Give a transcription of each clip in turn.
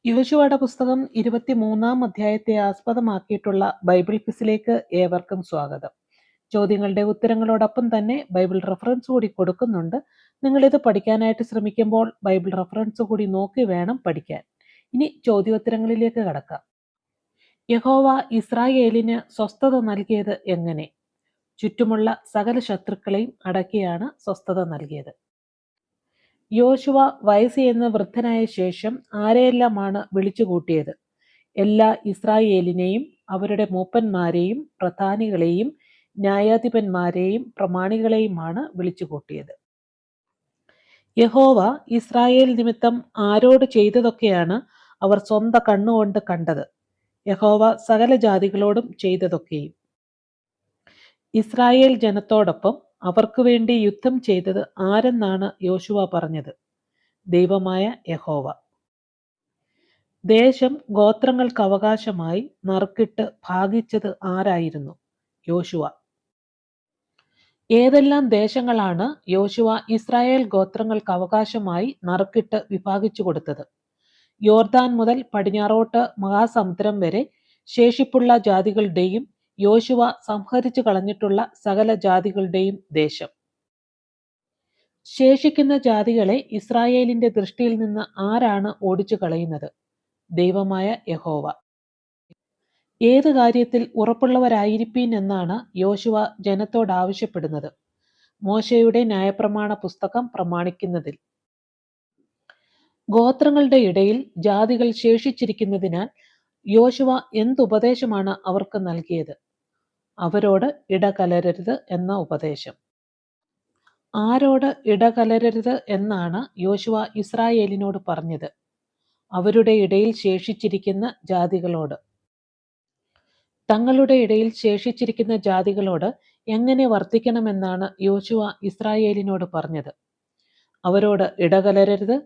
യോശുവയുടെ പുസ്തകം 23-ാം അധ്യായത്തെ ആസ്പദമാക്കിയിട്ടുള്ള ബൈബിൾ ക്വിസിലേക്ക് ഏവർക്കും സ്വാഗതം. ചോദ്യങ്ങളുടെ ഉത്തരങ്ങളോടൊപ്പം തന്നെ ബൈബിൾ റെഫറൻസ് കൂടി കൊടുക്കുന്നുണ്ട്. നിങ്ങളിത് പഠിക്കാനായിട്ട് ശ്രമിക്കുമ്പോൾ ബൈബിൾ റെഫറൻസ് കൂടി നോക്കി വേണം പഠിക്കാൻ. ഇനി ചോദ്യോത്തരങ്ങളിലേക്ക് കടക്കാം. യഹോവ ഇസ്രായേലിന് സ്വസ്ഥത നൽകിയത് എങ്ങനെ? ചുറ്റുമുള്ള സകല ശത്രുക്കളെയും അടക്കിയാണ് സ്വസ്ഥത നൽകിയത്. യോശുവ വയസ്സ് എന്ന വൃദ്ധനായ ശേഷം ആരെയെല്ലാമാണ് വിളിച്ചുകൂട്ടിയത്? എല്ലാ ഇസ്രായേലിനെയും അവരുടെ മൂപ്പന്മാരെയും പ്രധാനികളെയും ന്യായാധിപന്മാരെയും പ്രമാണികളെയുമാണ് വിളിച്ചുകൂട്ടിയത്. യഹോവ ഇസ്രായേൽ നിമിത്തം ആരോട് ചെയ്തതൊക്കെയാണ് അവർ സ്വന്തം കണ്ണുകൊണ്ട് കണ്ടത്? യഹോവ സകല ജാതികളോടും ചെയ്തതൊക്കെയും. ഇസ്രായേൽ ജനത്തോടൊപ്പം അവർക്ക് വേണ്ടി യുദ്ധം ചെയ്തത് ആരെന്നാണ് യോശുവ പറഞ്ഞത്? ദൈവമായ യഹോവ. ദേശം ഗോത്രങ്ങൾക്ക് അവകാശമായി നറുക്കിട്ട് ഭാഗിച്ചത് ആരായിരുന്നു? യോശുവ. ഏതെല്ലാം ദേശങ്ങളാണ് യോശുവ ഇസ്രായേൽ ഗോത്രങ്ങൾക്ക് അവകാശമായി നറുക്കിട്ട് വിഭാഗിച്ചു കൊടുത്തത്? യോർദാൻ മുതൽ പടിഞ്ഞാറോട്ട് മഹാസമുദ്രം വരെ ശേഷിപ്പുള്ള ജാതികളുടെയും യോശുവ സംഹരിച്ചു കളഞ്ഞിട്ടുള്ള സകല ജാതികളുടെയും ദേശം. ശേഷിക്കുന്ന ജാതികളെ ഇസ്രായേലിന്റെ ദൃഷ്ടിയിൽ നിന്ന് ആരാണ് ഓടിച്ചു കളയുന്നത്? ദൈവമായ യഹോവ. ഏത് കാര്യത്തിൽ ഉറപ്പുള്ളവരായിരിപ്പീൻ എന്നാണ് യോശുവ ജനത്തോട് ആവശ്യപ്പെടുന്നത്? മോശയുടെ ന്യായപ്രമാണ പുസ്തകം പ്രമാണിക്കുന്നതിൽ. ഗോത്രങ്ങളുടെ ഇടയിൽ ജാതികൾ ശേഷിച്ചിരിക്കുന്നതിനാൽ യോശുവ എന്തുപദേശമാണ് അവർക്ക് നൽകിയത്? അവരോട് ഇടകലരരുത് എന്ന ഉപദേശം. ആരോട് ഇടകലരരുത് എന്നാണ് യോശുവ ഇസ്രായേലിനോട് പറഞ്ഞത്? അവരുടെ ഇടയിൽ ശേഷിച്ചിരിക്കുന്ന ജാതികളോട്. തങ്ങളുടെ ഇടയിൽ ശേഷിച്ചിരിക്കുന്ന ജാതികളോട് എങ്ങനെ വർത്തിക്കണമെന്നാണ് യോശുവ ഇസ്രായേലിനോട് പറഞ്ഞത്? അവരോട് ഇടകലരരുത്,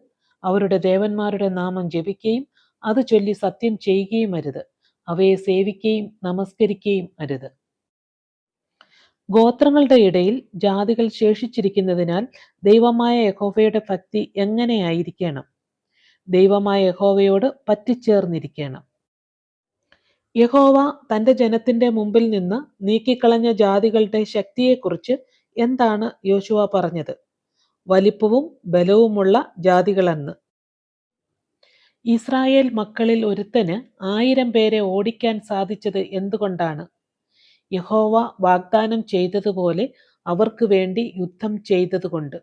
അവരുടെ ദേവന്മാരുടെ നാമം ജപിക്കുകയും അത് ചൊല്ലി സത്യം ചെയ്യുകയും അരുത്, അവയെ സേവിക്കുകയും നമസ്കരിക്കുകയും അരുത്. ഗോത്രങ്ങളുടെ ഇടയിൽ ജാതികൾ ശേഷിച്ചിരിക്കുന്നതിനാൽ ദൈവമായ യഹോവയുടെ ഭക്തി എങ്ങനെയായിരിക്കണം? ദൈവമായ യഹോവയോട് പറ്റിച്ചേർന്നിരിക്കണം. യഹോവ തന്റെ ജനത്തിന്റെ മുമ്പിൽ നിന്ന് നീക്കിക്കളഞ്ഞ ജാതികളുടെ ശക്തിയെക്കുറിച്ച് എന്താണ് യോശുവ പറഞ്ഞത്? വലിപ്പവും ബലവുമുള്ള ജാതികളെന്ന്. ഇസ്രായേൽ മക്കളിൽ ഒരുത്തന് 1000 പേരെ ഓടിക്കാൻ സാധിച്ചത് എന്തുകൊണ്ടാണ്? യഹോവ വാഗ്ദാനം ചെയ്തതുപോലെ അവർക്ക് വേണ്ടി യുദ്ധം ചെയ്തതുകൊണ്ട്.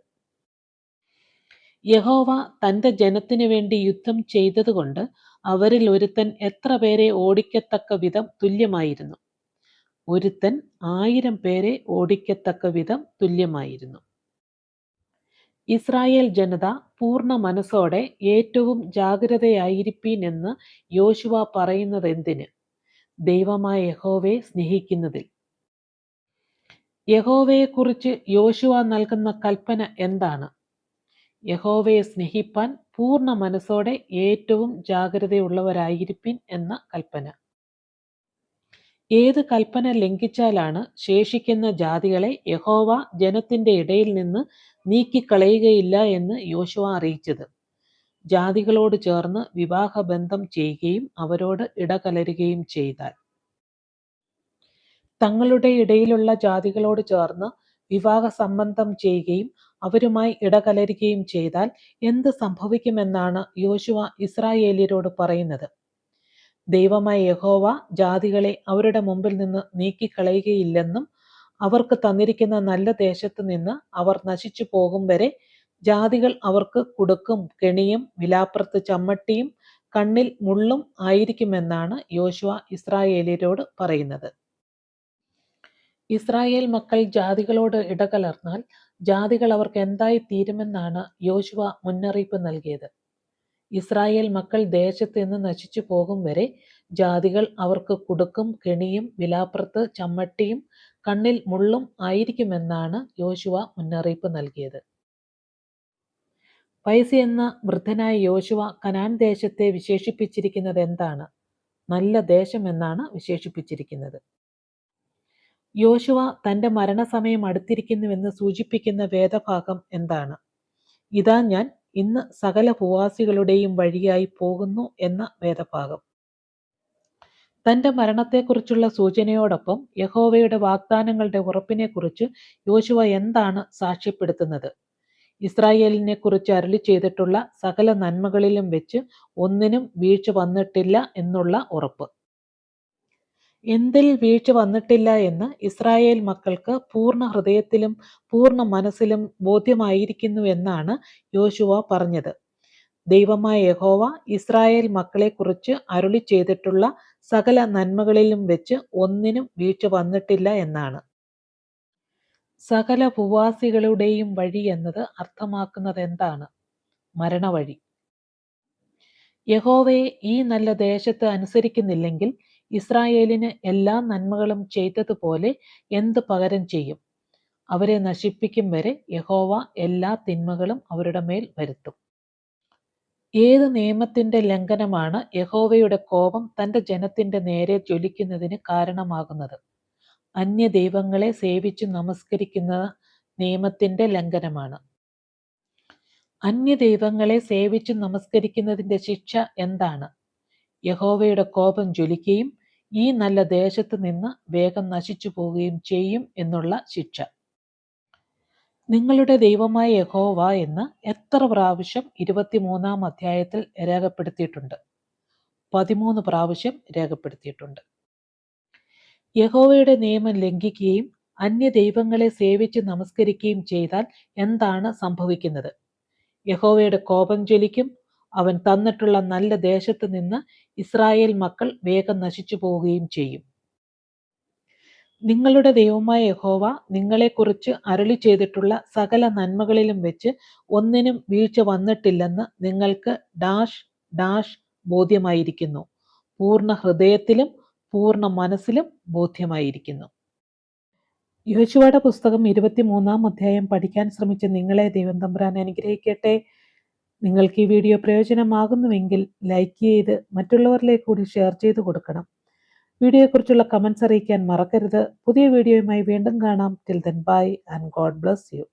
യഹോവ തന്റെ ജനത്തിനു വേണ്ടി യുദ്ധം ചെയ്തതുകൊണ്ട് അവരിൽ ഒരുത്തൻ എത്ര പേരെ ഓടിക്കത്തക്ക വിധം തുല്യമായിരുന്നു? ഒരുത്തൻ 1000 പേരെ ഓടിക്കത്തക്ക വിധം തുല്യമായിരുന്നു. ഇസ്രായേൽ ജനത പൂർണ്ണ മനസ്സോടെ ഏറ്റവും ജാഗ്രതയായിരിപ്പീൻ എന്ന് യോശുവ പറയുന്നത് എന്തിന്? ദൈവമായ യഹോവയെ സ്നേഹിക്കുന്നതിൽ. യഹോവയെക്കുറിച്ച് യോശുവ നൽകുന്ന കൽപ്പന എന്താണ്? യഹോവയെ സ്നേഹിപ്പാൻ പൂർണ്ണ മനസ്സോടെ ഏറ്റവും ജാഗ്രതയുള്ളവരായിരിപ്പിൻ എന്ന കൽപ്പന. ഏത് കൽപ്പന ലംഘിച്ചാലാണ് ശേഷിക്കുന്ന ജാതികളെ യഹോവ ജനത്തിന്റെ ഇടയിൽ നിന്ന് നീക്കിക്കളയുകയില്ല എന്ന് യോശുവ അറിയിച്ചത്? ജാതികളോട് ചേർന്ന് വിവാഹബന്ധം ചെയ്യുകയും അവരോട് ഇടകലരുകയും ചെയ്താൽ. തങ്ങളുടെ ഇടയിലുള്ള ജാതികളോട് ചേർന്ന് വിവാഹ സംബന്ധം ചെയ്യുകയും അവരുമായി ഇടകലരുകയും ചെയ്താൽ എന്ത് സംഭവിക്കുമെന്നാണ് യോശുവ ഇസ്രായേല്യരോട് പറയുന്നത്? ദൈവമായ യഹോവ ജാതികളെ അവരുടെ മുമ്പിൽ നിന്ന് നീക്കിക്കളയുകയില്ലെന്നും അവർക്ക് തന്നിരിക്കുന്ന നല്ല ദേശത്ത് നിന്ന് അവർ നശിച്ചു പോകും വരെ ജാതികൾ അവർക്ക് കുടുക്കും കെണിയും വിലാപ്പുറത്ത് ചമ്മട്ടിയും കണ്ണിൽ മുള്ളും ആയിരിക്കുമെന്നാണ് യോശുവ ഇസ്രായേല്യരോട് പറയുന്നത്. ഇസ്രായേൽ മക്കൾ ജാതികളോട് ഇടകലർന്നാൽ ജാതികൾ അവർക്ക് എന്തായി തീരുമെന്നാണ് യോശുവ മുന്നറിയിപ്പ് നൽകിയത്? ഇസ്രായേൽ മക്കൾ ദേശത്ത് നിന്ന് നശിച്ചു പോകും വരെ ജാതികൾ അവർക്ക് കുടുക്കും കെണിയും വിലാപ്പുറത്ത് ചമ്മട്ടിയും കണ്ണിൽ മുള്ളും ആയിരിക്കുമെന്നാണ് യോശുവ മുന്നറിയിപ്പ് നൽകിയത്. വയസ്സ് എന്ന വൃദ്ധനായ യോശുവ കനാൻ ദേശത്തെ വിശേഷിപ്പിച്ചിരിക്കുന്നത് എന്താണ്? നല്ല ദേശം എന്നാണ് വിശേഷിപ്പിച്ചിരിക്കുന്നത്. യോശുവ തന്റെ മരണസമയം അടുത്തിരിക്കുന്നുവെന്ന് സൂചിപ്പിക്കുന്ന വേദഭാഗം എന്താണ്? ഇതാ ഞാൻ ഇന്ന് സകല ഭൂവാസികളുടെയും വഴിയായി പോകുന്നു എന്ന വേദഭാഗം. തന്റെ മരണത്തെക്കുറിച്ചുള്ള സൂചനയോടൊപ്പം യഹോവയുടെ വാഗ്ദാനങ്ങളുടെ ഉറപ്പിനെക്കുറിച്ച് യോശുവ എന്താണ് സാക്ഷ്യപ്പെടുത്തുന്നത്? ഇസ്രായേലിനെ കുറിച്ച് അരുളി ചെയ്തിട്ടുള്ള സകല നന്മകളിലും വെച്ച് ഒന്നിനും വീഴ്ച വന്നിട്ടില്ല എന്നുള്ള ഉറപ്പ്. എന്തിൽ വീഴ്ച വന്നിട്ടില്ല എന്ന് ഇസ്രായേൽ മക്കൾക്ക് പൂർണ്ണ ഹൃദയത്തിലും പൂർണ്ണ മനസ്സിലും ബോധ്യമായിരിക്കുന്നു എന്നാണ് യോശുവ പറഞ്ഞത്. ദൈവമായ യഹോവ ഇസ്രായേൽ മക്കളെക്കുറിച്ച് അരുളി ചെയ്തിട്ടുള്ള സകല നന്മകളിലും വെച്ച് ഒന്നിനും വീഴ്ച വന്നിട്ടില്ല എന്നാണ്. സകല ഭൂവാസികളുടെയും വഴി എന്നത് അർത്ഥമാക്കുന്നത് എന്താണ്? മരണവഴി. യഹോവയെ ഈ നല്ല ദേശത്ത് അനുസരിക്കുന്നില്ലെങ്കിൽ ഇസ്രായേലിന് എല്ലാ നന്മകളും ചെയ്തതുപോലെ എന്ത് പകരം ചെയ്യും? അവരെ നശിപ്പിക്കും വരെ യഹോവ എല്ലാ തിന്മകളും അവരുടെ മേൽ വരുത്തും. ഏത് നിയമത്തിന്റെ ലംഘനമാണ് യഹോവയുടെ കോപം തന്റെ ജനത്തിന്റെ നേരെ ജ്വലിക്കുന്നതിന് കാരണമാകുന്നത്? അന്യദൈവങ്ങളെ സേവിച്ചു നമസ്കരിക്കുന്ന നിയമത്തിന്റെ ലംഘനമാണ്. അന്യദൈവങ്ങളെ സേവിച്ചു നമസ്കരിക്കുന്നതിന്റെ ശിക്ഷ എന്താണ്? യഹോവയുടെ കോപം ജ്വലിക്കുകയും ഈ നല്ല ദേശത്ത് നിന്ന് വേഗം നശിച്ചു പോവുകയും ചെയ്യും എന്നുള്ള ശിക്ഷ. നിങ്ങളുടെ ദൈവമായ യഹോവ എന്ന് എത്ര പ്രാവശ്യം 23-ാം അധ്യായത്തിൽ രേഖപ്പെടുത്തിയിട്ടുണ്ട്? 13 പ്രാവശ്യം രേഖപ്പെടുത്തിയിട്ടുണ്ട്. യഹോവയുടെ നിയമം ലംഘിക്കുകയും അന്യദൈവങ്ങളെ സേവിച്ച് നമസ്കരിക്കുകയും ചെയ്താൽ എന്താണ് സംഭവിക്കുന്നത്? യഹോവയുടെ കോപം ജ്വലിക്കും. അവൻ തന്നിട്ടുള്ള നല്ല ദേശത്ത് നിന്ന് ഇസ്രായേൽ മക്കൾ വേഗം നശിച്ചു പോവുകയും ചെയ്യും. നിങ്ങളുടെ ദൈവമായ യഹോവ നിങ്ങളെക്കുറിച്ച് അരുളി ചെയ്തിട്ടുള്ള സകല നന്മകളിലും വെച്ച് ഒന്നിനും വീഴ്ച വന്നിട്ടില്ലെന്ന് നിങ്ങൾക്ക് ഡാഷ് ഡാഷ് ബോധ്യമായിരിക്കുന്നു. പൂർണ്ണ ഹൃദയത്തിലും പൂർണ്ണ മനസ്സിലും ബോധ്യമായിരിക്കുന്നു. യോശുവയുടെ പുസ്തകം 23-ാം അധ്യായം പഠിക്കാൻ ശ്രമിച്ച നിങ്ങളെ ദൈവം തമ്പുരാൻ അനുഗ്രഹിക്കട്ടെ. നിങ്ങൾക്ക് ഈ വീഡിയോ പ്രയോജനമാകുന്നുവെങ്കിൽ ലൈക്ക് ചെയ്ത് മറ്റുള്ളവരിലേക്ക് കൂടി ഷെയർ ചെയ്ത് കൊടുക്കണം. വീഡിയോയെക്കുറിച്ചുള്ള കമൻസ് അറിയിക്കാൻ മറക്കരുത്. പുതിയ വീഡിയോയുമായി വീണ്ടും കാണാം. Till then bye and God bless you.